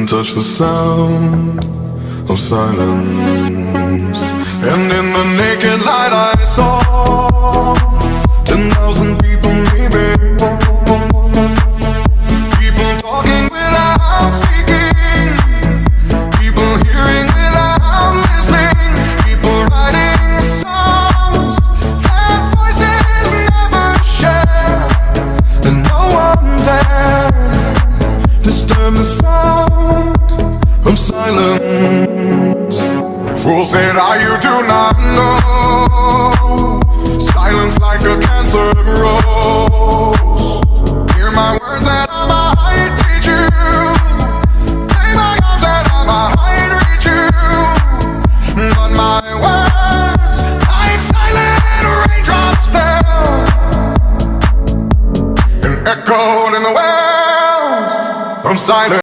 can touch the sound of silence. And in the naked light I saw 10,000 people maybe. People talking without speaking. People hearing without listening. People writing songs that voices never share. And no one dared disturb the sound of silence. Fools said, you do not know. Silence like a cancer grows. Hear my words and I might teach you. Play my arms and I might reach you. But my words, like silent raindrops fell and echoed in the wells of silence.